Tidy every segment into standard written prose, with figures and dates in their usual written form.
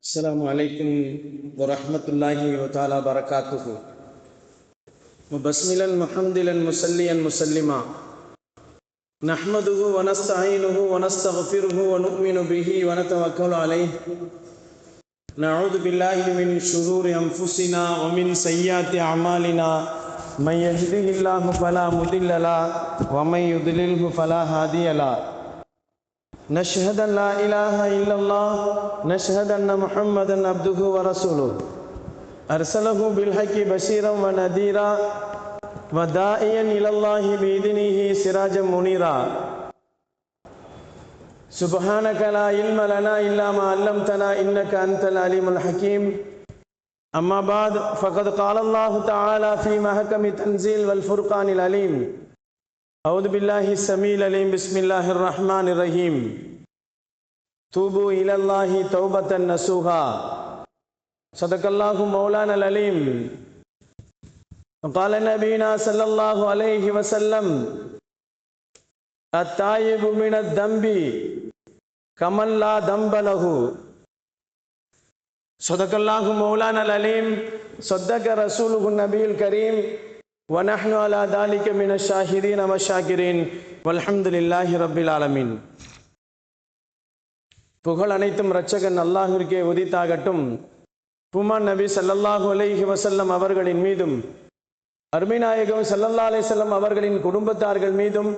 السلام عليكم ورحمة الله وتعالى وبركاته. مبسملا محمدلا مسليا مسلما نحمده ونستعينه ونستغفره ونؤمن به ونتوكل عليه نعوذ بالله من شرور أنفسنا ومن سيئات أعمالنا من يهده الله فلا مضل له ومن يضلله فلا هادي له نشهد أن لا إله إلا الله نشهد أن محمدا عبده ورسوله أرسله بالحق بشيرا ونذيرا وداعيا إلى الله بإذنه سراجا منيرا سبحانك لا علم لنا إلا ما علمتنا إنك أنت العليم الحكيم أما بعد فقد قال الله تعالى في محكم التنزيل والفرقان العليم أعوذ بالله السميع العليم بسم الله الرحمن الرحيم توبوا إلى الله توبة نصوحا صدق الله مولانا العليم قال نبينا صلى الله عليه وسلم التائب من الذنب كمن لا ذنب له صدق الله مولانا العليم صدق رسوله النبي الكريم ونحن على ذلك من الشاهدين والشاكرين والحمد لله رب العالمين. புகழ் அனைத்தும் இரட்சகன் அல்லாஹ்விற்கே உரித்தாகட்டும். பூமான் நபி ஸல்லல்லாஹு அலைஹி வஸல்லம் அவர்களின் மீதும் அருமைநாயகம் ஸல்லல்லாஹு அலைஹி வஸல்லம் அவர்களின் குடும்பத்தார்கள் மீதும்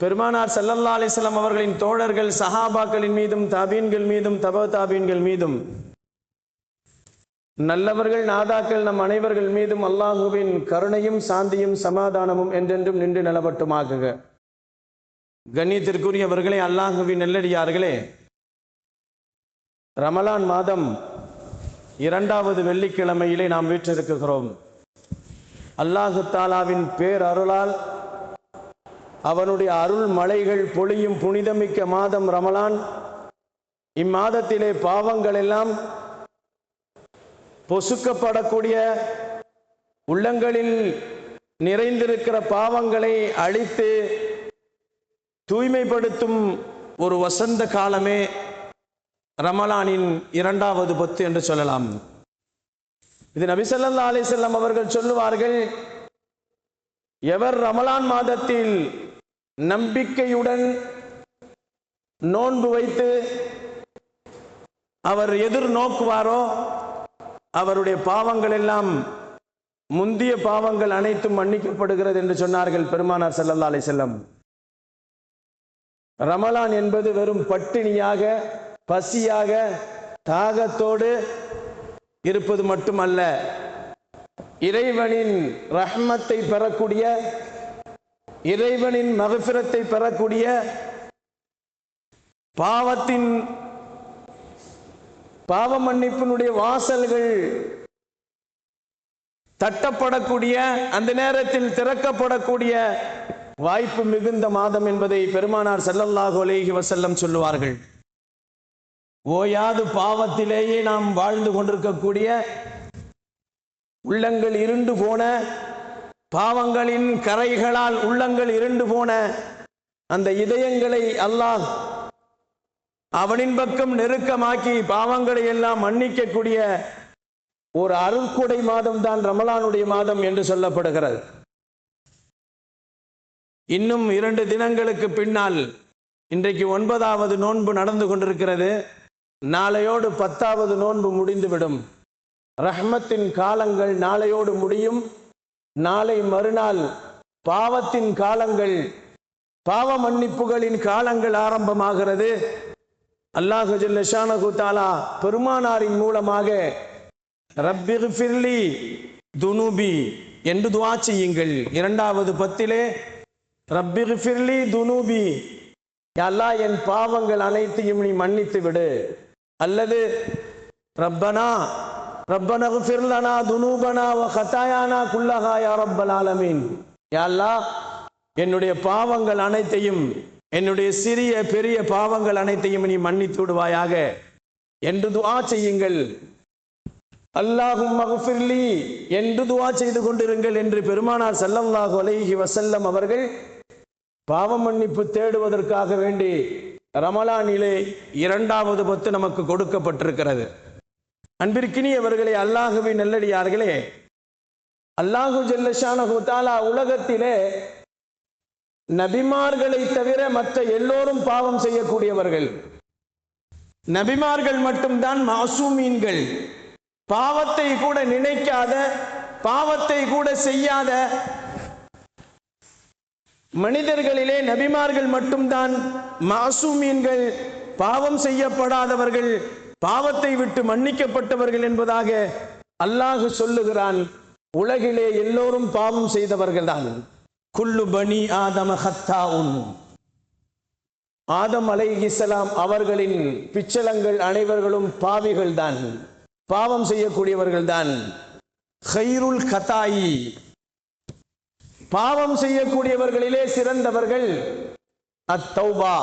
பெருமானார் ஸல்லல்லாஹு அலைஹி வஸல்லம் அவர்களின் தோழர்கள் சஹாபாக்களின் மீதும் தாபீன்கள் மீதும் தபா தாபீன்கள் மீதும் நல்லவர்கள் நாதாக்கள் நம் அனைவர்கள் மீதும் அல்லாஹுவின் கருணையும் சாந்தியும் சமாதானமும் என்றென்றும் நின்று நிலவட்டுமாகுக. கண்ணியத்திற்குரியவர்களே, அல்லாஹுவின் நல்லடியார்களே, ரமலான் மாதம் 2வது வெள்ளிக்கிழமையிலே நாம் வீற்றிருக்கிறோம். அல்லாஹு தாலாவின் பேரருளால் அவனுடைய அருள் மலைகள் பொழியும் புனிதமிக்க மாதம் ரமலான். இம்மாதத்திலே பாவங்கள் எல்லாம் பொசுக்கப்படக்கூடிய, உள்ளங்களில் நிறைந்திருக்கிற பாவங்களை அழித்து தூய்மைப்படுத்தும் ஒரு வசந்த காலமே ரமலானின் 2வது பத்து என்று சொல்லலாம். இது நபி ஸல்லல்லாஹு அலைஹி வஸல்லம் அவர்கள் சொல்லுவார்கள், எவர் ரமலான் மாதத்தில் நம்பிக்கையுடன் நோன்பு வைத்து அவர் எதிர்நோக்குவாரோ அவருடைய பாவங்கள் எல்லாம் முந்திய பாவங்கள் அனைத்தும் மன்னிக்கப்படுகிறது என்று சொன்னார்கள் பெருமானார் ஸல்லல்லாஹு அலைஹி வஸல்லம். ரமலான் என்பது வெறும் பட்டினியாக, பசியாக, தாகத்தோடு இருப்பது மட்டுமல்ல, இறைவனின் ரஹ்மத்தை பெறக்கூடிய, இறைவனின் மக்ஃபிரத்தை பெறக்கூடிய, பாவ மன்னிப்பினுடைய வாசல்கள் தட்டப்படக்கூடிய, அந்த நேரத்தில் திறக்கப்படக்கூடிய வாய்ப்பு மிகுந்த மாதம் என்பதை பெருமானார் ஸல்லல்லாஹு அலைஹி வஸல்லம் சொல்லுவார்கள். ஓயாது பாவத்திலேயே நாம் வாழ்ந்து கொண்டிருக்கக்கூடிய, உள்ளங்கள் இருண்டு போன, பாவங்களின் கரைகளால் உள்ளங்கள் இருண்டு போன அந்த இதயங்களை அல்லாஹ் அவனின் பக்கம் நெருக்கமாக்கி பாவங்களை எல்லாம் மன்னிக்கக்கூடிய ஒரு அருள்கொடை மாதம் தான் ரமலானுடைய மாதம் என்று சொல்லப்படுகிறது. இன்னும் 2 தினங்களுக்கு பின்னால் இன்றைக்கு 9வது நோன்பு நடந்து கொண்டிருக்கிறது. நாளையோடு 10வது நோன்பு முடிந்துவிடும். ரஹ்மத்தின் காலங்கள் நாளையோடு முடியும். நாளை மறுநாள் பாவத்தின் காலங்கள், பாவ மன்னிப்புகளின் காலங்கள் ஆரம்பமாகிறது. அல்லாஹு ஜல்ல ஷானஹு தஆலா பெருமானாரின் மூலமாக ரப்பிக்ஃபிர்லி துனூபி என்று துஆ செய்யுங்கள். 2வது பத்திலே ரப்பிக்ஃபிர்லி துனூபி, யா அல்லாஹ் என் பாவங்கள் அனைத்தையும் நீ மன்னித்து விடு, அல்லது ரப்பனக்ஃபிர் லனா துனூபனா வ கதாயானா குல்லஹா யா ரப்பல் ஆலமீன், யா அல்லாஹ் என்னுடைய பாவங்கள் அனைத்தையும், என்னுடைய சிறிய பெரிய பாவங்கள் அனைத்தையும் நீ மன்னித்து விடுவாயாக என்று துஆ செய்யுங்கள். அல்லாஹும்ம ஃபிர்லி என்று துஆ செய்து கொண்டிருங்கள் என்று பெருமானார் ஸல்லல்லாஹு அலைஹி வஸல்லம் அவர்கள் பாவ மன்னிப்பு தேடுவதற்காக வேண்டி ரமலானிலே 2வது பத்து நமக்கு கொடுக்கப்பட்டிருக்கிறது. அன்பிற்கினியவர்களே, அல்லாஹுவின் நல்லடியார்களே, அல்லாஹு ஜல்லஷானஹு தஆலா உலகத்திலே நபிமார்களை தவிர மற்ற எல்லோரும் பாவம் செய்யக்கூடியவர்கள். நபிமார்கள் மட்டும்தான் மாசூமீன்கள். பாவத்தை கூட நினைக்காத, பாவத்தை கூட செய்யாத மனிதர்களிலே நபிமார்கள் மட்டும்தான் மாசூமீன்கள், பாவம் செய்யப்படாதவர்கள், பாவத்தை விட்டு மன்னிக்கப்பட்டவர்கள் என்பதாக அல்லாஹ் சொல்லுகிறான். உலகிலே எல்லோரும் பாவம் செய்தவர்கள் தான். குல்லு பனி ஆதம ஹத்தாஉன். ஆதம் அலைஹிஸ்ஸலாம் அவர்களின் பிச்சலங்கள் அனைவர்களும் பாவிகள் தான், பாவம் செய்யக்கூடியவர்கள் தான். ஹைருல் கதாயி, பாவம் செய்யக்கூடியவர்களிலே சிறந்தவர்கள் அத்தௌபா,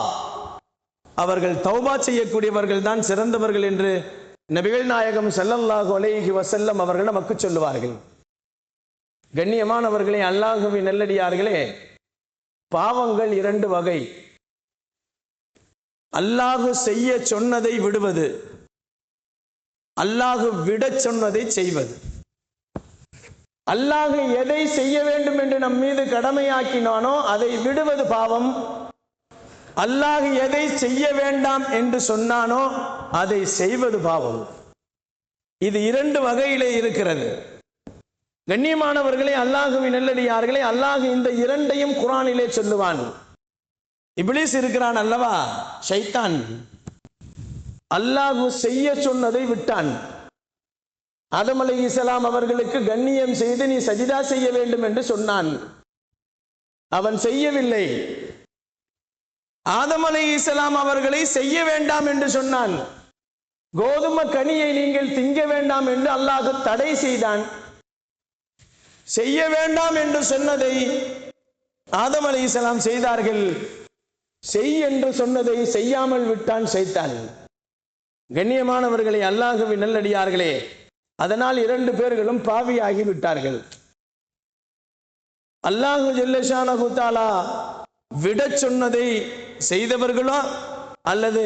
அவர்கள் தௌபா செய்யக்கூடியவர்கள் தான் சிறந்தவர்கள் என்று நபிகள் நாயகம் ஸல்லல்லாஹு அலைஹி வஸல்லம் அவர்கள் நமக்கு சொல்லுவார்கள். கண்ணியமானவர்களே, அல்லாஹுவின் நல்லடியார்களே, பாவங்கள் இரண்டு வகை. அல்லாஹு செய்ய சொன்னதை விடுவது, அல்லாஹு விட சொன்னதை செய்வது. அல்லாஹு எதை செய்ய வேண்டும் என்று நம் மீது கடமையாக்கினானோ அதை விடுவது பாவம். அல்லாஹு எதை செய்ய வேண்டாம் என்று சொன்னானோ அதை செய்வது பாவம். இது இரண்டு வகையிலே இருக்கிறது. கண்ணியமானவர்களே, அல்லாஹுவின் நல்லடியார்களே, அல்லாஹ் இந்த இரண்டையும் குர்ஆனிலே சொல்லுவான். இப்லீஸ் இருக்கிறான் அல்லவா, ஷைத்தான், அல்லாஹ் செய்ய சொன்னதை விட்டான். ஆதம் அலைஹிஸ்ஸலாம் அவர்களுக்கு கண்ணியம் செய்து நீ சஜிதா செய்ய வேண்டும் என்று சொன்னான். அவன் செய்யவில்லை. ஆதம் அலைஹிஸ்ஸலாம் அவர்களை செய்ய வேண்டாம் என்று சொன்னான். கோதுமை கனியை நீங்கள் திங்க வேண்டாம் என்று அல்லாஹ் தடை செய்தான். செய்ய வேண்டாம் என்று சொன்னதை ஆதம் அலைஹிஸ்ஸலாம் செய்தார்கள். செய் என்று சொன்னதை செய்யாமல் விட்டான் ஷைத்தான். கண்ணியமானவர்களே, அல்லாஹுவின் நல்லடியார்களே, அதனால் இரண்டு பேர்களும் பாவியாகி விட்டார்கள். அல்லாஹு ஜல்லஷானஹு தஆலா விட சொன்னதை செய்தவர்களா அல்லது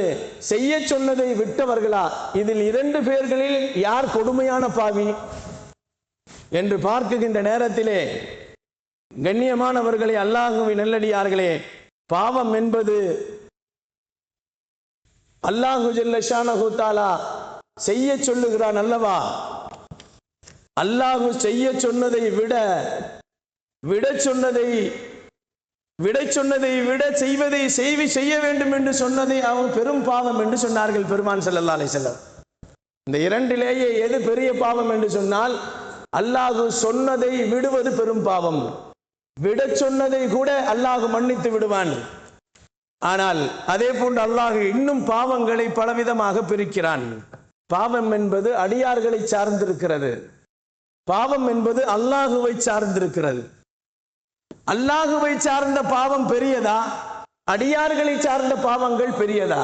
செய்ய சொன்னதை விட்டவர்களா, இதில் இரண்டு பேர்களில் யார் கொடுமையான பாவி என்று பார்க்குகின்ற நேரத்திலே, கண்ணியமானவர்களே, அல்லாஹுவின் நல்லடியார்களே, பாவம் என்பது அல்லாஹு ஜல்லஷானஹு தஆலா செய்ய சொல்லுகிறான் அல்லவா, அல்லாஹு செய்ய சொன்னதை விட சொன்னதை விட செய்வதை செய்ய வேண்டும் என்று சொன்னதை அவன் பெரும் பாவம் என்று சொன்னார்கள் பெருமான் ஸல்லல்லாஹு அலைஹி வஸல்லம். இந்த இரண்டிலேயே எது பெரிய பாவம் என்று சொன்னால், அல்லாஹு சொன்னதை விடுவது பெரும் பாவம். விட சொன்னதை கூட அல்லாஹ் மன்னித்து விடுவான். ஆனால் அதே போன்று அல்லாஹ் இன்னும் பாவங்களை பலவிதமாக பிரிக்கிறான். பாவம் என்பது அடியார்களை சார்ந்திருக்கிறது, பாவம் என்பது அல்லாஹுவை சார்ந்திருக்கிறது. அல்லாஹுவை சார்ந்த பாவம் பெரியதா, அடியார்களை சார்ந்த பாவங்கள் பெரியதா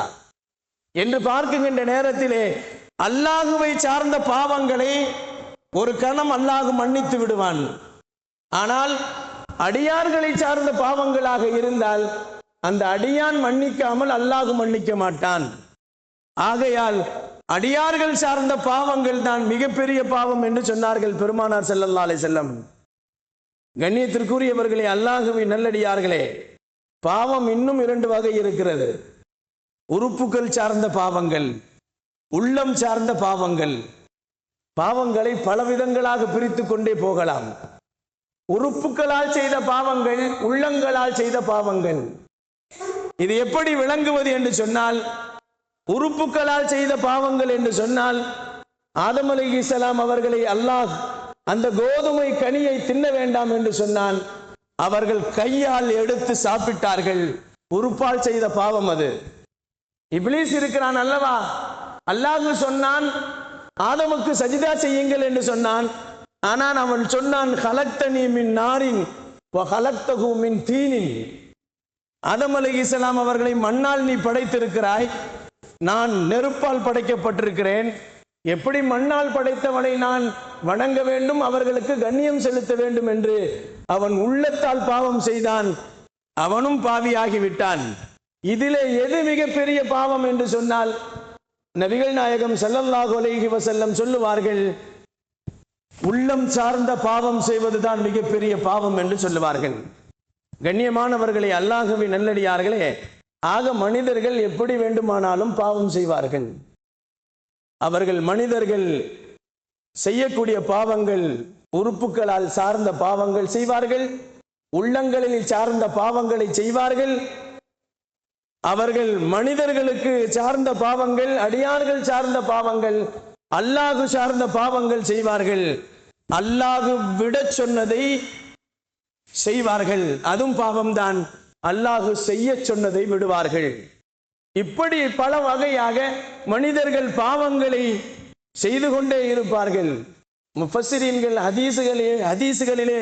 என்று பார்க்கின்ற நேரத்திலே, அல்லாஹுவை சார்ந்த பாவங்களை ஒரு கணம் அல்லாஹ் மன்னித்து விடுவான். ஆனால் அடியார்களை சார்ந்த பாவங்களாக இருந்தால் அந்த அடியான் மன்னிக்காமல் அல்லாஹ் மன்னிக்க மாட்டான். ஆகையால் அடியார்கள் சார்ந்த பாவங்கள் தான் மிகப்பெரிய பாவம் என்று சொன்னார்கள் பெருமானார் ஸல்லல்லாஹு அலைஹி வஸல்லம். கண்ணியத்திற்குரியவர்களே, அல்லாஹுவின் நல்லடியார்களே, பாவம் இன்னும் இரண்டு வகை இருக்கிறது. உறுப்புகள் சார்ந்த பாவங்கள், உள்ளம் சார்ந்த பாவங்கள். பாவங்களை பலவிதங்களாக பிரித்து கொண்டே போகலாம். உறுப்புகளால் செய்த பாவங்கள், உள்ளங்களால் செய்த பாவங்கள். இது எப்படி விளங்குவது என்று சொன்னால், உறுப்புகளால் செய்த பாவங்கள் என்று சொன்னால், ஆதம் அலைஹிஸ்ஸலாம் அவர்களை அல்லாஹ் அந்த கோதுமை கனியை தின்ன வேண்டாம் என்று சொன்னான். அவர்கள் கையால் எடுத்து சாப்பிட்டார்கள். உறுப்பால் செய்த பாவம் அது. இப்லீஸ் இருக்கிறான் அல்லவா, அல்லாஹ் சொன்னான் ஆதமுக்கு சஜிதா செய்யுங்கள் என்று சொன்னான். ஆனால் அவன் சொன்னான், ஹலக்தனி மின் நாரின் வ ஹலக்தஹு மின் தீனின். ஆதம் அலைஹிஸ்ஸலாம் அவர்களை மண்ணால் நீ படைத்திருக்கிறாய், நான் நெருப்பால் படைக்கப்பட்டிருக்கிறேன். எப்படி மண்ணால் படைத்தவனை நான் வணங்க வேண்டும், அவர்களுக்கு கண்ணியம் செலுத்த வேண்டும் என்று அவன் உள்ளத்தால் பாவம் செய்தான். அவனும் பாவியாகி விட்டான். இதிலே எது மிகப்பெரிய பாவம் என்று சொன்னால், நபிகள் நாயகம் ஸல்லல்லாஹு அலைஹி வஸல்லம் சொல்லுவார்கள், உள்ளம் சார்ந்த பாவம் செய்வதுதான் மிகப்பெரிய பாவம் என்று சொல்லுவார்கள். கண்ணியமானவர்களே, அல்லாஹ்வின் நல்லடியார்களே, ஆக மனிதர்கள் எப்படி வேண்டுமானாலும் பாவம் செய்வார்கள். அவர்கள் மனிதர்கள் செய்யக்கூடிய பாவங்கள் உறுப்புகளால் சார்ந்த பாவங்கள் செய்வார்கள், உள்ளங்களில் சார்ந்த பாவங்களை செய்வார்கள். அவர்கள் மனிதர்களுக்கு சார்ந்த பாவங்கள், அடியார்கள் சார்ந்த பாவங்கள், அல்லாஹ் சார்ந்த பாவங்கள் செய்வார்கள். அல்லாஹ் விட சொன்னதை செய்வார்கள், அதுவும் பாவம்தான். அல்லாஹ் செய்ய சொன்னதை விடுவார்கள். இப்படி பல வகையாக மனிதர்கள் பாவங்களை செய்து கொண்டே இருப்பார்கள். முஃபஸ்ஸிரீன்கள் ஹதீசுகளிலே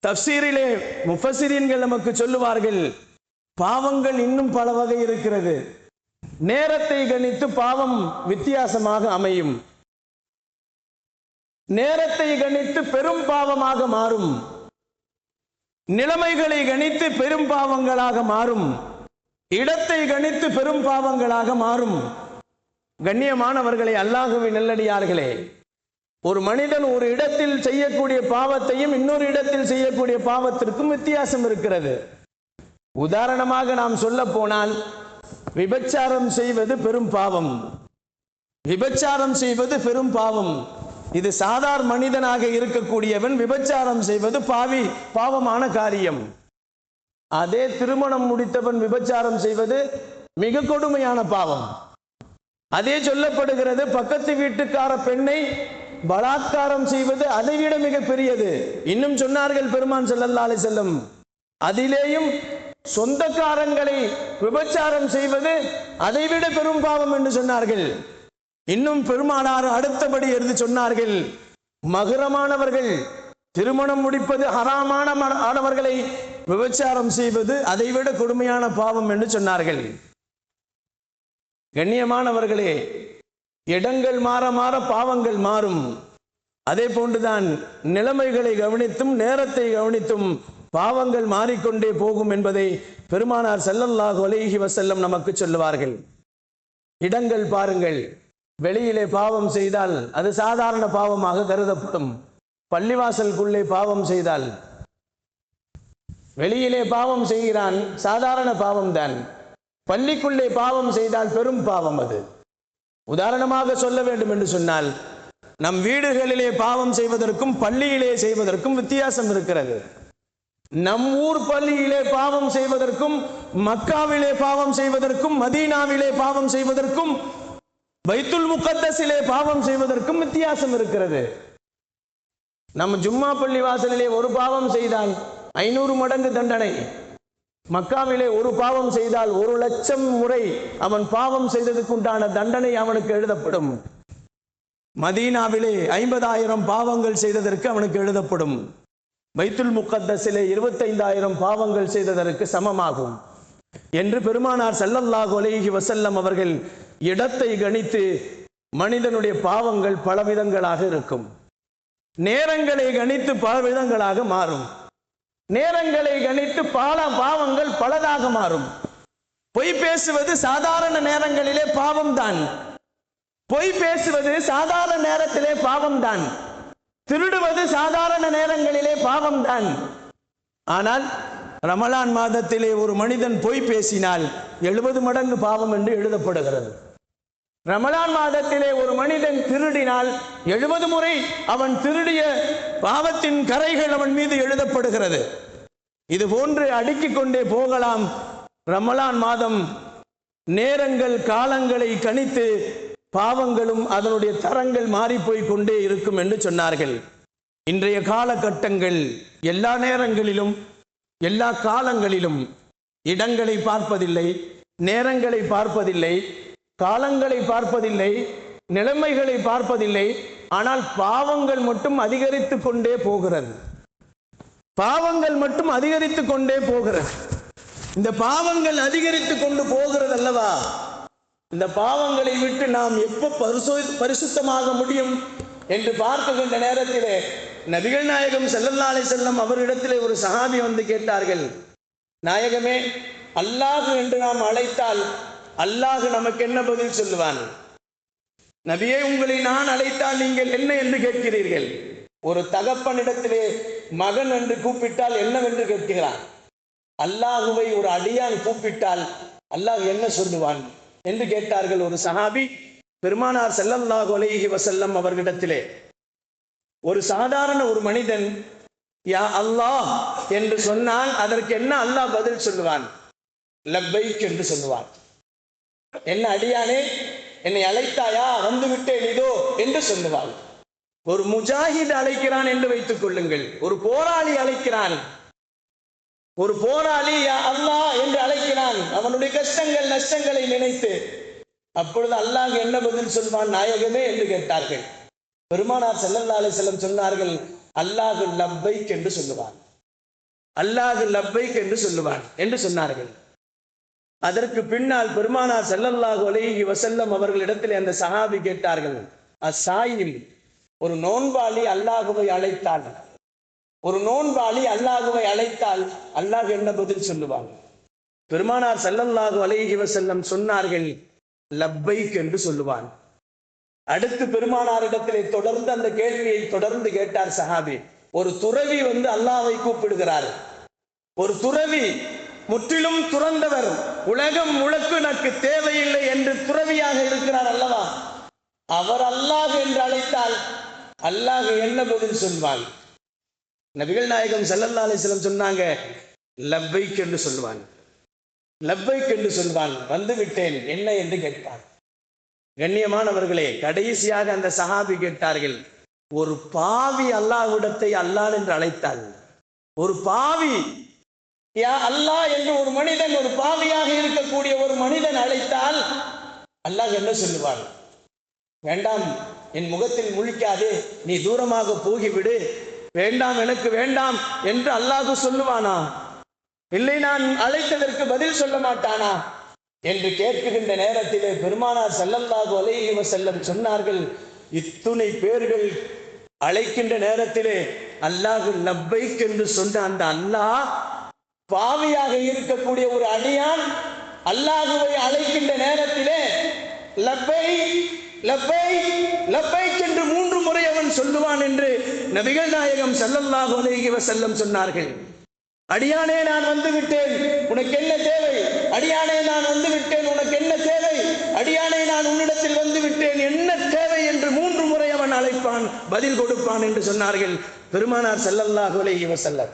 தஃப்சீரிலே முஃபஸ்ஸிரீன்கள் நமக்கு சொல்லுவார்கள், பாவங்கள் இன்னும் பல வகை இருக்கிறது. நேரத்தை கணித்து பாவம் வித்தியாசமாக அமையும். நேரத்தை கணித்து பெரும் பாவமாக மாறும். நிலைமைகளை கணித்து பெரும் பாவங்களாக மாறும். இடத்தை கணித்து பெரும் பாவங்களாக மாறும். கண்ணியமானவர்களே, அல்லாஹ்வின் நல்லடியார்களே, ஒரு மனிதன் ஒரு இடத்தில் செய்யக்கூடிய பாவத்தையும் இன்னொரு இடத்தில் செய்யக்கூடிய பாவத்திற்கும் வித்தியாசம் இருக்கிறது. உதாரணமாக நாம் சொல்ல போனால், விபச்சாரம் செய்வது பெரும் பாவம். விபச்சாரம் செய்வது பெரும் பாவம். இது சாதாரண மனிதனாக இருக்கக்கூடியவன் விபச்சாரம் செய்வது பாவமான காரியம். அதே திருமணம் முடித்தவன் விபச்சாரம் செய்வது மிக கொடுமையான பாவம். அதே சொல்லப்படுகிறது, பக்கத்து வீட்டுக்கார பெண்ணை பலாத்காரம் செய்வது அதைவிட மிக பெரியது. இன்னும் சொன்னார்கள் பெருமான் ஸல்லல்லாஹு அலைஹி வஸல்லம், அதிலேயும் சொந்தக்காரங்களை விபச்சாரம் செய்வது அதைவிட பெரும் பாவம் என்று சொன்னார்கள். இன்னும் பெருமானார் அடுத்தபடி எடுத்து சொன்னார்கள், மகரமானவர்கள் திருமணம் முடிப்பது ஹராமானவர்களை விபச்சாரம் செய்வது அதைவிட கொடுமையான பாவம் என்று சொன்னார்கள். கண்ணியமானவர்களே, இடங்கள் மாற மாற பாவங்கள் மாறும். அதே போன்றுதான் நிலைமைகளை கவனித்தும் நேரத்தை கவனித்தும் பாவங்கள் மாறிக்கொண்டே போகும் என்பதை பெருமானார் ஸல்லல்லாஹு அலைஹி வஸல்லம் நமக்கு சொல்லுவார்கள். இடங்கள் பாருங்கள், வெளியிலே பாவம் செய்தால் அது சாதாரண பாவமாக கருதப்படும். பள்ளிவாசலுக்குள்ளே பாவம் செய்தால், வெளியிலே பாவம் செய்கிறான், சாதாரண பாவம் தான். பள்ளிக்குள்ளே பாவம் செய்தால் பெரும் பாவம் அது. உதாரணமாக சொல்ல வேண்டும் என்று சொன்னால், நம் வீடுகளிலே பாவம் செய்வதற்கும் பள்ளியிலே செய்வதற்கும் வித்தியாசம் இருக்கிறது. நம் ஊர் பள்ளியிலே பாவம் செய்வதற்கும், மக்காவிலே பாவம் செய்வதற்கும், மதீனாவிலே பாவம் செய்வதற்கும், பைத்துல் முகத்தஸிலே பாவம் செய்வதற்கும் வித்தியாசம் இருக்கிறது. நம்ம ஜும்மா பள்ளி வாசலிலே ஒரு பாவம் செய்தால் 500 மடங்கு தண்டனை. மக்காவிலே ஒரு பாவம் செய்தால் 1,00,000 முறை அவன் பாவம் செய்ததுக்கு உண்டான தண்டனை அவனுக்கு எழுதப்படும். மதீனாவிலே 50,000 பாவங்கள் செய்ததற்கு அவனுக்கு எழுதப்படும். பைத்துல் முகத்தஸிலே 25,000 பாவங்கள் செய்ததற்கு சமமாகும் என்று பெருமானார் ஸல்லல்லாஹு அலைஹி வஸல்லம் அவர்கள் இடத்தை கணித்து மனிதனுடைய பாவங்கள் பலவிதங்களாக இருக்கும். நேரங்களை கணித்து பலவிதங்களாக மாறும். நேரங்களை கணித்து பல பாவங்கள் பலதாக மாறும். பொய் பேசுவது சாதாரண நேரங்களிலே பாவம் தான். பொய் பேசுவது சாதாரண நேரத்திலே பாவம் தான். திருடுவது சாதாரண நேரங்களிலே பாவம் தான். ஆனால் ரமலான் மாதத்திலே ஒரு மனிதன் பொய் பேசினால் 70 மடங்கு பாவம் என்று எழுதப்படுகிறது. ரமலான் மாதத்திலே ஒரு மனிதன் திருடினால் 70 முறை அவன் திருடிய பாவத்தின் கரைகள் அவன் மீது எழுதப்படுகிறது. இது போன்று அடுக்கிக் கொண்டே போகலாம். ரமலான் மாதம் நேரங்கள் காலங்களை கணித்து பாவங்களும் அதனுடைய தரங்கள் மாறிப்போய் கொண்டே இருக்கும் என்று சொன்னார்கள். இன்றைய காலகட்டங்கள் எல்லா நேரங்களிலும் எல்லா காலங்களிலும் இடங்களை பார்ப்பதில்லை, நேரங்களை பார்ப்பதில்லை, காலங்களை பார்ப்பதில்லை, நிலைமைகளை பார்ப்பதில்லை. ஆனால் பாவங்கள் மட்டும் அதிகரித்து கொண்டே போகிறது. பாவங்கள் மட்டும் அதிகரித்து கொண்டே போகிறது. இந்த பாவங்கள் அதிகரித்து கொண்டு போகிறது அல்லவா, இந்த பாவங்களை விட்டு நாம் எப்போ பரிசுத்தமாக முடியும் என்று பார்க்கின்ற நேரத்திலே நபிகள் நாயகம் ஸல்லல்லாஹு அலைஹி வஸல்லம் அவரிடத்திலே ஒரு சஹாபி வந்து கேட்டார்கள், நாயகமே, அல்லாஹ் என்று நாம் அழைத்தால் அல்லாஹ் நமக்கு என்ன பதில் சொல்லுவான்? நபியே, உங்களை நான் அழைத்தால் நீங்கள் என்ன என்று கேட்கிறீர்கள்? ஒரு தகப்பனிடத்திலே மகன் என்று கூப்பிட்டால் என்னவென்று கேட்கிறான். அல்லாஹுவை ஒரு அடியான் கூப்பிட்டால் அல்லாஹ் என்ன சொல்லுவான் என்று கேட்டார்கள். ஒரு சஹாபி பெருமானார் ஸல்லல்லாஹு அலைஹி வஸல்லம் அவர்களிடத்திலே, ஒரு சாதாரண ஒரு மனிதன் யா அல்லாஹ் என்று சொன்னால் அதற்கு என்ன அல்லாஹ் பதில் சொல்லுவான்? லப்பைக் என்று சொல்லுவான். என்ன அடியானே, என்னை அழைத்தாயா? வந்து விட்டேன் இதோ என்று சொல்லுவாள். ஒரு முஜாஹித் அழைக்கிறான் என்று வைத்துக் கொள்ளுங்கள். ஒரு போராளி அழைக்கிறான். ஒரு போராளி யா அல்லாஹ் என்று அழைக்கிறான், அவனுடைய கஷ்டங்கள் நஷ்டங்களை நினைத்து. அப்பொழுது அல்லாஹ் என்ன பதில் சொல்வான்? நாயகமே என்று கேட்டார்கள். பெருமானார் ஸல்லல்லாஹு அலைஹி வஸல்லம் சொன்னார்கள், அல்லாஹ் லப்பைக் என்று சொல்லுவான். அல்லாஹ் லப்பைக் என்று சொல்லுவான் என்று சொன்னார்கள். அதற்கு பின்னால் பெருமானார் ஸல்லல்லாஹு அலைஹி வஸல்லம் அவர்களிடத்தில் அந்த சஹாபி கேட்டார்கள், அஸ்ஸாயிம், ஒரு நோன்பாளி அல்லாஹுவை அழைத்தால், ஒரு நோன்பாளி அல்லாஹுவை அழைத்தால் அல்லாஹ் என்ன பதில் சொல்லுவான்? பெருமானார் ஸல்லல்லாஹு அலைஹி வஸல்லம் சொன்னார்கள், லப்பைக் என்று சொல்லுவான். அடுத்து பெருமானாரிடத்திலே தொடர்ந்து அந்த கேள்வியை தொடர்ந்து கேட்டார் சஹாபி. ஒரு துறவி வந்து அல்லாஹ்வை கூப்பிடுகிறார். ஒரு துறவி முற்றிலும் துறந்தவர், உலகம் முழுக்க எனக்கு தேவையில்லை என்று துறவியாக இருக்கிறார் அல்லவா, அவர் அல்லாஹ் என்று அழைத்தால் அல்லாஹ் என்ன பதில் சொல்வான்? நபிகள் நாயகம் ஸல்லல்லாஹு அலைஹி வஸல்லம் சொன்னாங்க, லப்பைக் என்று சொல்வான். லப்பைக் என்று சொல்வான். வந்து விட்டேன் என்ன என்று கேட்பான். கண்ணியமானவர்களே, கடைசியாக அந்த சஹாபி கேட்டார்கள், ஒரு பாவி அல்லாஹ்விடத்தை அல்லாஹ் என்று அழைத்தால், ஒரு பாவி யா அல்லாஹ் என்று ஒரு மனிதன், ஒரு பாவியாக இருக்கக்கூடிய ஒரு மனிதன் அழைத்தால் அல்லாஹ் என்ன சொல்லுவான்? வேண்டாம், என் முகத்தில் முழிக்காதே, நீ தூரமாக போகிவிடு, வேண்டாம், எனக்கு வேண்டாம் என்று அல்லாஹ் சொல்லுவானா? இல்லை, நான் அழைத்ததற்கு பதில் சொல்ல மாட்டானா என்று கேட்கின்ற நேரத்திலே பெருமானார் ஸல்லல்லாஹு அலைஹி வஸல்லம் சொன்னார்கள், இத்துணை பேர்கள் அழைக்கின்ற நேரத்திலே அல்லாஹ் லப்பைக் என்று சொன்ன அந்த அல்லாஹ், பாவியாக இருக்கக்கூடிய ஒரு அடியான் அல்லாஹுவை அழைக்கின்ற நேரத்திலே லப்பைக் லப்பைக் லப்பைக் என்று 3 முறை அவன் சொல்லுவான் என்று நபிகள் நாயகம் ஸல்லல்லாஹு அலைஹி வஸல்லம் சொன்னார்கள். அடியானே, நான் வந்து விட்டேன், உனக்கு என்ன தேவை? அடியானே, நான் வந்து விட்டேன், உனக்கு என்ன தேவை? அடியானே, நான் உன்னிடத்தில் வந்து விட்டேன், என்ன தேவை என்று 3 முறை அவன் அழைப்பான், பதில் கொடுப்பான் என்று சொன்னார்கள் பெருமானார் ஸல்லல்லாஹு அலைஹி வஸல்லம்.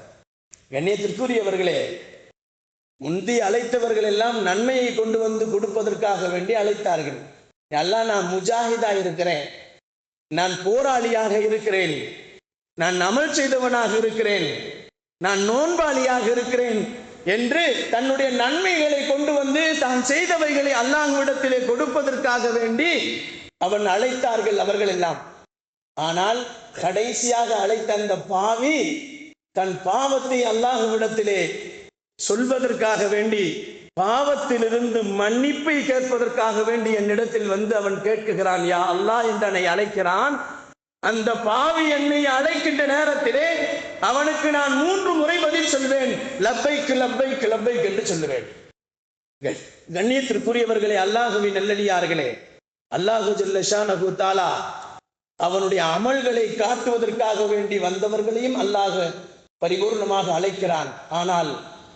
கண்ணியத்திற்குரியவர்களே, முந்தி அழைத்தவர்கள் எல்லாம் நன்மையை கொண்டு வந்து கொடுப்பதற்காக வேண்டி அழைத்தார்கள். அல்லாஹ், நான் முஜாஹிதா இருக்கிறேன், நான் போராளியாக இருக்கிறேன், நான் அமல் செய்தவனாக இருக்கிறேன், நான் நோன்பாளியாக இருக்கிறேன் என்று தன்னுடைய நன்மைகளை கொண்டு வந்து தான் செய்தவைகளை அல்லாஹ்விடத்திலே கொடுப்பதற்காக வேண்டி அவன் அழைத்தார்கள் அவர்கள் எல்லாம். ஆனால் கடைசியாக அழைத்த அந்த பாவி தன் பாவத்தை அல்லாஹ்விடத்திலே சொல்வதற்காக வேண்டி, பாவத்திலிருந்து மன்னிப்பை கேட்பதற்காக வேண்டி என்னிடத்தில் வந்து அவன் கேட்குகிறான், யா அல்லாஹ் என்று என்னை அழைக்கிறான். அந்த பாவி என்னை அழைக்கின்ற நேரத்திலே அவனுக்கு நான் 3 முறை பதில் சொல்வேன், லப்பைக் லப்பைக் லப்பைக் என்று சொல்லுவேன். கண்ணியத்திற்குரியவர்களே, அல்லாஹுவின் நல்லடியார்களே, அல்லாஹு ஜல்ல ஷானஹு தஆலா அவனுடைய அமல்களை காட்டுவதற்காக வேண்டி வந்தவர்களையும் அல்லாஹ் பரிபூர்ணமாக அழைக்கிறான். ஆனால்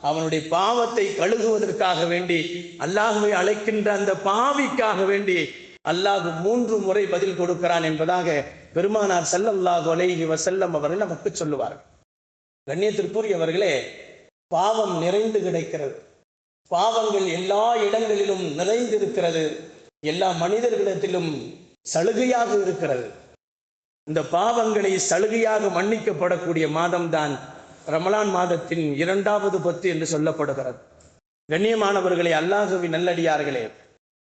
அவனுடைய பாவத்தை கழுகுவதற்காக வேண்டி அல்லாஹுவை அழைக்கின்ற அந்த பாவிக்காக வேண்டி அல்லாஹ் 3 முறை பதில் கொடுக்கிறான் என்பதாக பெருமானார் ஸல்லல்லாஹு அலைஹி வஸல்லம் அவர்கள் நமக்கு சொல்லுவார்கள். கண்ணியத்திற்குரியவர்களே, பாவம் நிறைந்து கிடைக்கிறது. பாவங்கள் எல்லா இடங்களிலும் நிறைந்திருக்கிறது. எல்லா மனிதர்களிடத்திலும் சலுகையாக இருக்கிறது. இந்த பாவங்களை சலுகையாக மன்னிக்கப்படக்கூடிய மாதம்தான் ரமலான் மாதத்தின் 2வது 10 என்று சொல்லப்படுகிறது. கண்ணியமானவர்களே, அல்லாஹுவின் நல்லடியார்களே,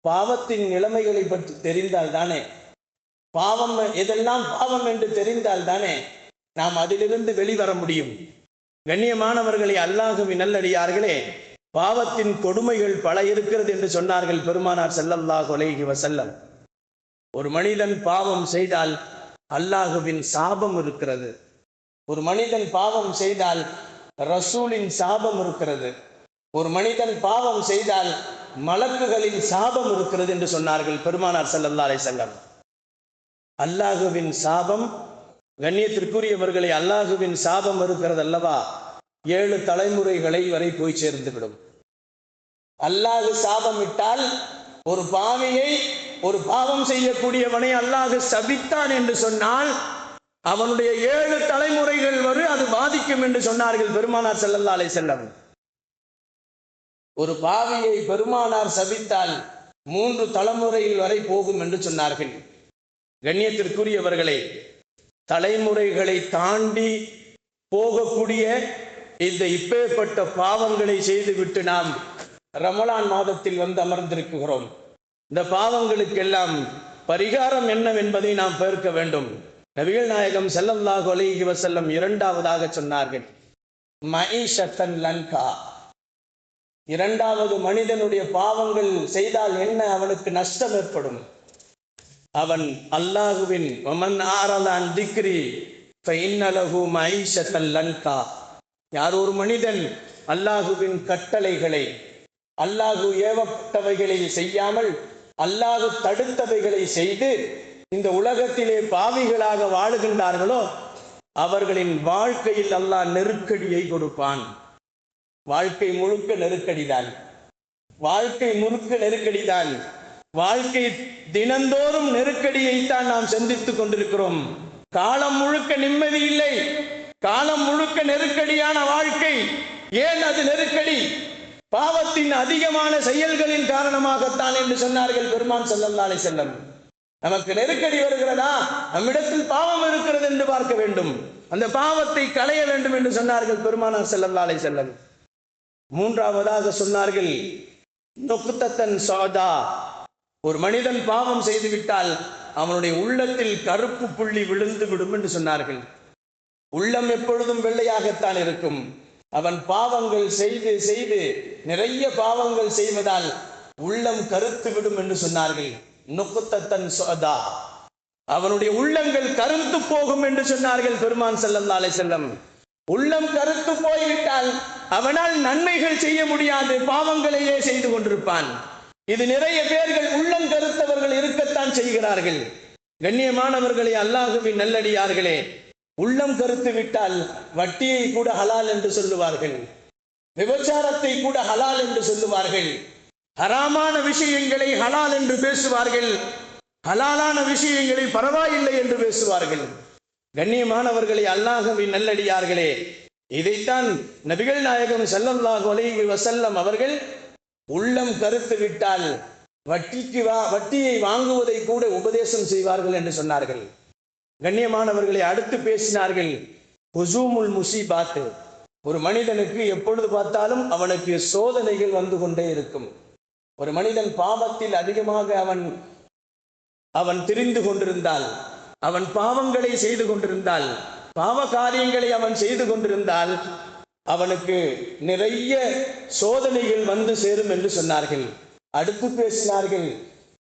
பாவத்தின் நிலைமைகளை பற்றி தெரிந்தால் தானே, பாவம் எதெல்லாம் பாவம் என்று தெரிந்தால் தானே நாம் அதிலிருந்து வெளிவர முடியும். கண்ணியமானவர்களே, அல்லாஹுவின் நல்லடியார்களே, பாவத்தின் கொடுமைகள் பல இருக்கிறது என்று சொன்னார்கள் பெருமானார் ஸல்லல்லாஹு அலைஹி வஸல்லம். ஒரு மனிதன் பாவம் செய்தால் அல்லாஹுவின் சாபம் இருக்கிறது. ஒரு மனிதன் பாவம் செய்தால் ரசூலின் சாபம் இருக்கிறது. ஒரு மனிதன் பாவம் செய்தால் மலக்குகளின் சாபம் இருக்கிறது என்று சொன்னார்கள் பெருமானார் ஸல்லல்லாஹு அலைஹி வஸல்லம். அல்லாஹுவின் சாபம், கண்ணியத்திற்குரியவர்களை, அல்லாஹுவின் சாபம் இருக்கிறது அல்லவா, 7 தலைமுறைகளை வரை போய் சேர்ந்துவிடும். அல்லாஹு சாபமிட்டால் ஒரு பாவியை, ஒரு பாவம் செய்யக்கூடியவனை அல்லாஹு சபித்தான் என்று சொன்னால் அவனுடைய 7 தலைமுறைகள் வரை அது பாதிக்கும் என்று சொன்னார்கள் பெருமானார் ஸல்லல்லாஹு அலைஹி வஸல்லம். ஒரு பாவியை பெருமானார் சபித்தால் 3 தலைமுறைகள் வரை போகும் என்று சொன்னார்கள். கண்ணியத்திற்குரியவர்களே, தலைமுறைகளை தாண்டி போகக்கூடிய இந்த இப்பேற்பட்ட பாவங்களை செய்துவிட்டு நாம் ரமலான் மாதத்தில் வந்து அமர்ந்திருக்கிறோம். இந்த பாவங்களுக்கெல்லாம் பரிகாரம் என்னவென்பதை நாம் பார்க்க வேண்டும். நபிகள் நாயகம் ஸல்லல்லாஹு அலைஹி வஸல்லம் 2வதாக சொன்னார்கள், மஈஷத்தன் லன்கா. 2வது மனிதனுடைய பாவங்கள் செய்தால் என்ன அவனுக்கு நஷ்டம் ஏற்படும்? அவன் அல்லாஹுவின் வமன் ஆரலான் திக்ரி ஃபஇன்ன லஹு மஈஷத்தன் லன்கா. யார் ஒரு மனிதன் அல்லாஹுவின் கட்டளைகளை, அல்லாஹு ஏவப்பட்டவைகளை செய்யாமல் அல்லாஹு தடுத்தவைகளை செய்து இந்த உலகத்திலே பாவிகளாக வாழுகின்றார்களோ அவர்களின் வாழ்க்கையில் அல்லாஹ் நெருக்கடியை கொடுப்பான். வாழ்க்கை முழுக்க நெருக்கடிதான், வாழ்க்கை முழுக்க நெருக்கடிதான். வாழ்க்கை தினந்தோறும் நெருக்கடியைத்தான் நாம் சந்தித்துக் கொண்டிருக்கிறோம். காலம் முழுக்க நிம்மதி இல்லை, காலம் முழுக்க நெருக்கடியான வாழ்க்கை. ஏன் அது நெருக்கடி? பாவத்தின் அதிகமான செயல்களின் காரணமாகத்தான் என்று சொன்னார்கள் பெருமான் ஸல்லல்லாஹு அலைஹி வஸல்லம். நமக்கு நெருக்கடி வருகிறதா, நம்மிடத்தில் பாவம் இருக்கிறது என்று பார்க்க வேண்டும், அந்த பாவத்தை களைய வேண்டும் என்று சொன்னார்கள் பெருமானார் ஸல்லல்லாஹு அலைஹி வஸல்லம். 3வதாக சொன்னார்கள், நுக்தத்தன் சௌதா. ஒரு மனிதன் பாவம் செய்துவிட்டால் அவனுடைய உள்ளத்தில் கருப்பு புள்ளி விழுந்து விடும் என்று சொன்னார்கள். உள்ளம் எப்பொழுதும் வெள்ளையாகத்தான் இருக்கும். அவன் பாவங்கள் செய்து செய்து நிறைய பாவங்கள் செய்வதால் உள்ளம் கருத்து விடும் என்று சொன்னார்கள். நுக்தத்தன் சௌதா, அவனுடைய உள்ளங்கள் கருத்து போகும் என்று சொன்னார்கள் பெருமான் ஸல்லல்லாஹு அலைஹி வஸல்லம். உள்ளம் கருத்து போய்விட்டால் அவனால் நன்மைகள் செய்ய முடியாது, பாவங்களையே செய்து கொண்டிருப்பான். இது நிறைய பேர்கள் உள்ளம் கருத்தவர்கள் இருக்கத்தான் செய்கிறார்கள். கண்ணியமானவர்களே, அல்லாஹுவின் நல்லடியார்களே, உள்ளம் கருத்து விட்டால் வட்டியை கூட ஹலால் என்று சொல்லுவார்கள், விபச்சாரத்தை கூட ஹலால் என்று சொல்லுவார்கள், ஹராமான விஷயங்களை ஹலால் என்று பேசுவார்கள், ஹலாலான விஷயங்களை பரவாயில்லை என்று பேசுவார்கள். கண்ணியமானவர்களே, அல்லாஹுவின் நல்லடியார்களே, இதைத்தான் நபிகள் நாயகம் ஸல்லல்லாஹு அலைஹி வஸல்லம் அவர்கள் உள்ளம் கருத்து விட்டால் வட்டியை வாங்குவதை கூட உபதேசம் செய்வார்கள் என்று சொன்னார்கள். கண்ணியமானவர்களை, அடுத்து பேசினார்கள், ஹுசூமுல் முசீபாத். ஒரு மனிதனுக்கு எப்பொழுது பார்த்தாலும் அவனுக்கு சோதனைகள் வந்து கொண்டே இருக்கும். ஒரு மனிதன் பாவத்தில் அதிகமாக அவன் திரிந்து கொண்டிருந்தால், அவன் பாவங்களை செய்து கொண்டிருந்தால், பாவ காரியங்களை அவன் செய்து கொண்டிருந்தால் அவனுக்கு நிறைய சோதனைகள் வந்து சேரும் என்று சொன்னார்கள். அடுத்து பேசினார்கள்,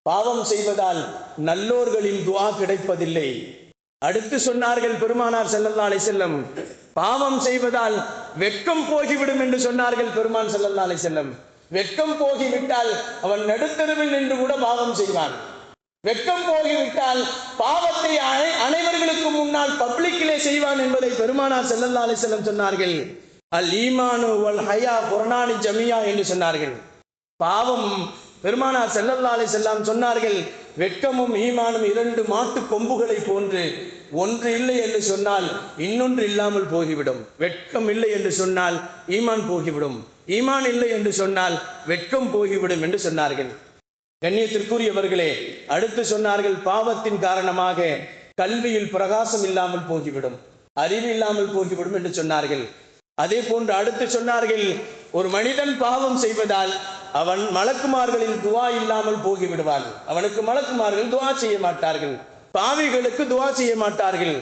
பாவம் செய்வதால் நல்லோர்களின் துஆ கிடைப்பதில்லை. அடுத்து சொன்னார்கள் பெருமானார் ஸல்லல்லாஹு அலைஹி வஸல்லம், பாவம் செய்வதால் வெட்கம் போகிவிடும் என்று சொன்னார்கள் பெருமான் ஸல்லல்லாஹு அலைஹி வஸல்லம். வெட்கம் போகிவிட்டால் அவன் நடுத்தருவில் நின்று கூட பாவம் செய்வான். வெட்கம் போகிவிட்டால் பாவத்தை அனைவர்களுக்கு முன்னால் பப்ளிக்கிலே செய்வான் என்பதை பெருமானார் ஸல்லல்லாஹு அலைஹி வஸல்லம் சொன்னார்கள். அல் ஈமானு வல் ஹயா குர்ஆனி ஜமியா என்று சொன்னார்கள். பாவம், பெருமானார் ஸல்லல்லாஹு அலைஹி வஸல்லம் சொன்னார்கள், வெட்கமும் ஈமானும் 2 மாட்டு கொம்புகளை போன்று, ஒன்று இல்லை என்று சொன்னால் இன்னொன்று இல்லாமல் போகிவிடும். வெட்கம் இல்லை என்று சொன்னால் ஈமான் போகிவிடும், ஈமான் இல்லை என்று சொன்னால் வெட்கம் போகிவிடும் என்று சொன்னார்கள். கண்ணியத்திற்குரியவர்களே, அடுத்து சொன்னார்கள், பாவத்தின் காரணமாக கல்வியில் பிரகாசம் இல்லாமல் போகிவிடும், அறிவு இல்லாமல் போகிவிடும் என்று சொன்னார்கள். அதே போன்று அடுத்து சொன்னார்கள், ஒரு மனிதன் பாவம் செய்வதால் அவன் மலக்குமார்களின் துஆ இல்லாமல் போகிவிடுவான். அவனுக்கு மலக்குமார்கள் துஆ செய்ய மாட்டார்கள், பாவிகளுக்கு துஆ செய்ய மாட்டார்கள்.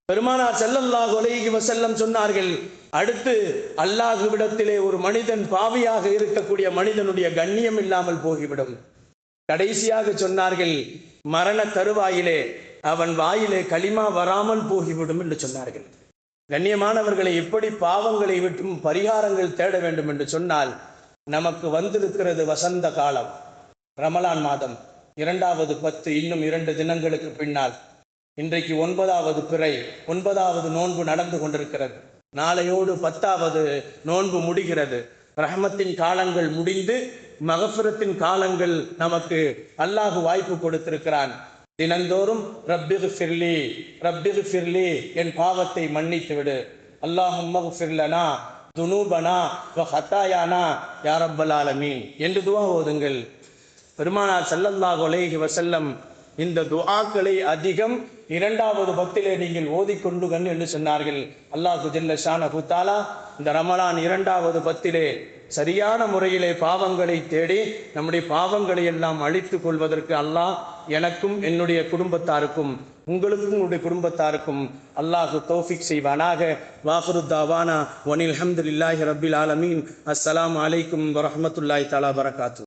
பெருமானார் ஸல்லல்லாஹு அலைஹி வஸல்லம் சொன்னார்கள், அடுத்து அல்லாஹ்விடத்திலே ஒரு மனிதன் பாவியாக இருக்கக்கூடிய மனிதனுடைய கண்ணியம் இல்லாமல் போகிவிடும். கடைசியாக சொன்னார்கள், மரண தருவாயிலே அவன் வாயிலே களிமா வராமல் போகிவிடும் என்று சொன்னார்கள். கண்ணியமானவர்களை, எப்படி பாவங்களை விட்டும் பரிகாரங்கள் தேட வேண்டும் என்று சொன்னால், நமக்கு வந்திருக்கிறது வசந்த காலம், ரமலான் மாதம் 2வது 10, இன்னும் 2 தினங்களுக்கு பின்னால் இன்றைக்கு 9வது பிறை, 9வது நோன்பு நடந்து கொண்டிருக்கிறது. நாளையோடு 10வது நோன்பு முடிகிறது. ரஹமத்தின் காலங்கள் முடிந்து மகஃபிரத்தின் காலங்கள் நமக்கு அல்லாஹ் வாய்ப்பு கொடுத்திருக்கிறான். தினந்தோறும் ரப்பிகு ஃபிர்லி என் பாவத்தை மன்னித்து விடு, அல்லாஹும்ம ஃபிர்லனா துனூபனா வ ஹத்தாயானா யா ரப்பல் ஆலமீன் என்று துஆ ஓதுங்கள். பெருமானார் ஸல்லல்லாஹு அலைஹி வஸல்லம் இந்த துஆக்களை அதிகம் 2வது பத்திலே நீங்கள் ஓதிக்கொண்டுகள் என்று சொன்னார்கள். அல்லாஹு ஜல்ல ஷானஹு தஆலா இந்த ரமலான் 2வது பத்திலே சரியான முறையிலே பாவங்களை தேடி நம்முடைய பாவங்களை எல்லாம் அழித்துக் கொள்வதற்கு அல்லாஹ் எனக்கும் என்னுடைய குடும்பத்தாருக்கும் உங்களுக்கும் உங்களுடைய குடும்பத்தாருக்கும் அல்லாஹு தௌஃபீக் செய்வானாக. வாஃபிரு தாவானா வனில் ஹம்துலில்லாஹி ரப்பில் ஆலமீன். அஸ்ஸலாமு அலைக்கும் வரஹ்மத்துல்லாஹி தஆலா பரகாத்து.